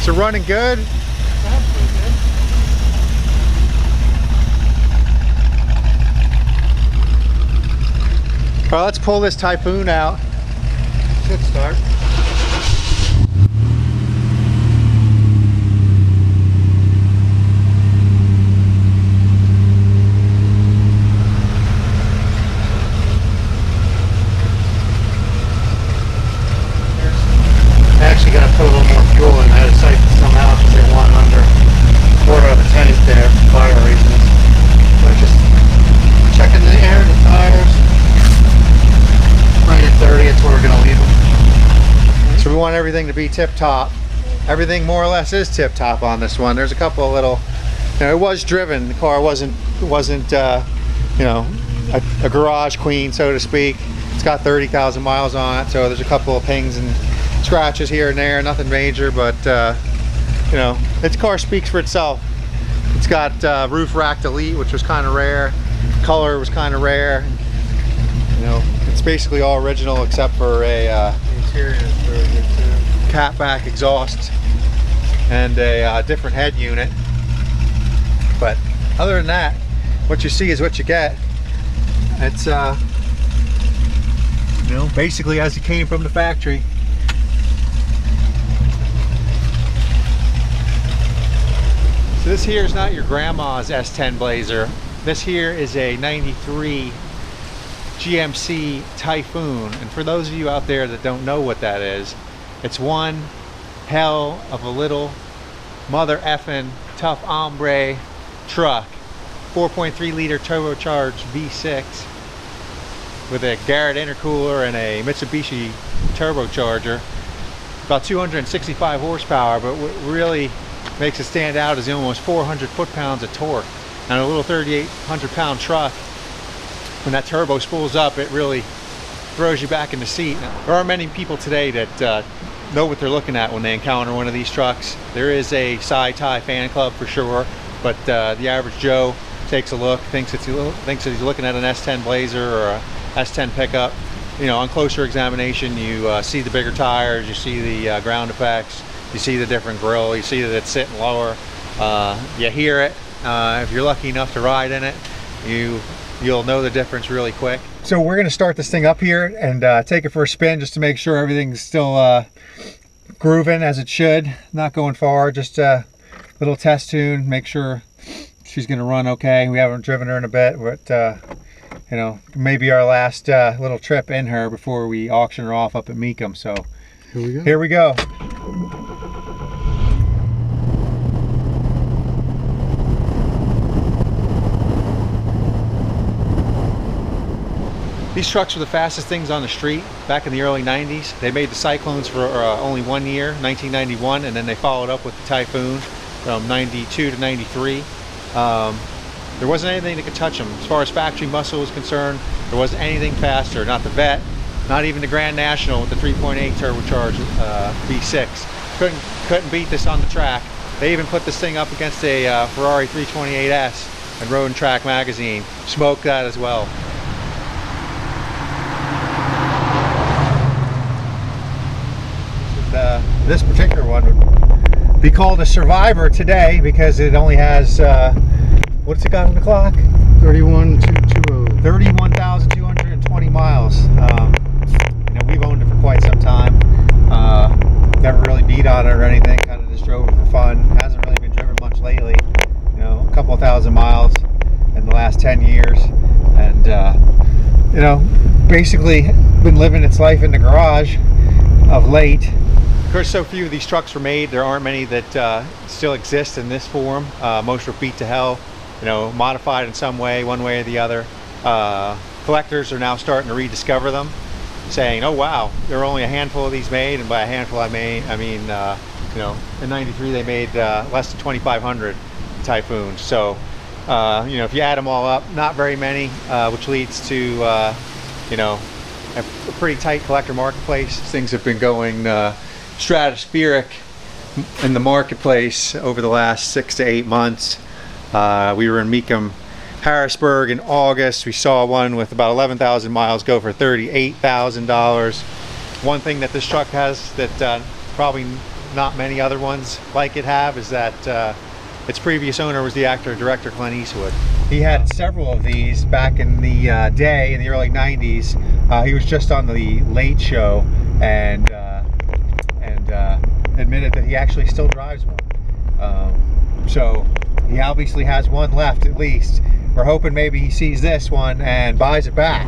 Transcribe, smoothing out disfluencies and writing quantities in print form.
So running good? All right, let's pull this Typhoon out. Should start. I actually got to put a little more fuel in. I had to siphon some out because they want under a quarter of a tank there for fire reasons. So I'm just checking the air, the tires. Right at 30, that's where we're going to leave them. So we want everything to be tip-top. Everything more or less is tip-top on this one. There's a couple of little, you know, it was driven. The car wasn't you know, a garage queen, so to speak. It's got 30,000 miles on it, so there's a couple of pings and scratches here and there, nothing major, but you know, its car speaks for itself. It's got roof racked elite, which was kind of rare. Color was kind of rare. You know, it's basically all original except for a interior is very good too. Catback exhaust and a different head unit. But other than that, what you see is what you get. It's you know, basically as it came from the factory. So this here is not your grandma's S10 Blazer. This here is a 93 GMC Typhoon. And for those of you out there that don't know what that is, it's one hell of a little mother effing tough hombre truck. 4.3 liter turbocharged V6 with a Garrett intercooler and a Mitsubishi turbocharger. About 265 horsepower, but what really makes it stand out is the almost 400 foot-pounds of torque. And a little 3,800 pound truck, when that turbo spools up, it really throws you back in the seat. There aren't many people today that know what they're looking at when they encounter one of these trucks. There is a Sci-Ty fan club for sure, but the average Joe takes a look, thinks that he's looking at an S10 Blazer or a S10 pickup. You know, on closer examination, you see the bigger tires, you see the ground effects, you see the different grille, you see that it's sitting lower, you hear it. If you're lucky enough to ride in it, you'll know the difference really quick. So we're going to start this thing up here and take it for a spin just to make sure everything's still grooving as it should, not going far, just a little test tune, make sure she's going to run okay. We haven't driven her in a bit, but you know, maybe our last little trip in her before we auction her off up at Mecum. So here we go. These trucks were the fastest things on the street back in the early 90s. They made the Cyclones for only 1 year, 1991, and then they followed up with the Typhoon from 92 to 93. There wasn't anything that could touch them. As far as factory muscle was concerned, there wasn't anything faster. Not the Vet, not even the Grand National with the 3.8 turbocharged V6. Couldn't beat this on the track. They even put this thing up against a Ferrari 328S, and Road and Track magazine smoked that as well. This particular one would be called a Survivor today because it only has what's it got on the clock? 31,220 miles. You know, we've owned it for quite some time. Never really beat on it or anything. Kind of just drove it for fun. Hasn't really been driven much lately. You know, a couple of thousand miles in the last 10 years, and you know, basically been living its life in the garage of late. Of course, so few of these trucks were made. There aren't many that still exist in this form. Most were beat to hell, you know, modified in some way, one way or the other. Collectors are now starting to rediscover them, saying, "Oh wow, there are only a handful of these made." And by a handful, I mean, you know, in '93 they made less than 2,500 Typhoons. So, you know, if you add them all up, not very many, which leads to, you know, a pretty tight collector marketplace. Things have been going stratospheric in the marketplace over the last 6 to 8 months. We were in Mecum, Harrisburg in August. We saw one with about 11,000 miles go for $38,000. One thing that this truck has that probably not many other ones like it have, is that its previous owner was the actor and director Clint Eastwood. He had several of these back in the day, in the early 90s. He was just on the Late Show and admitted that he actually still drives one. So he obviously has one left at least. We're hoping maybe he sees this one and buys it back.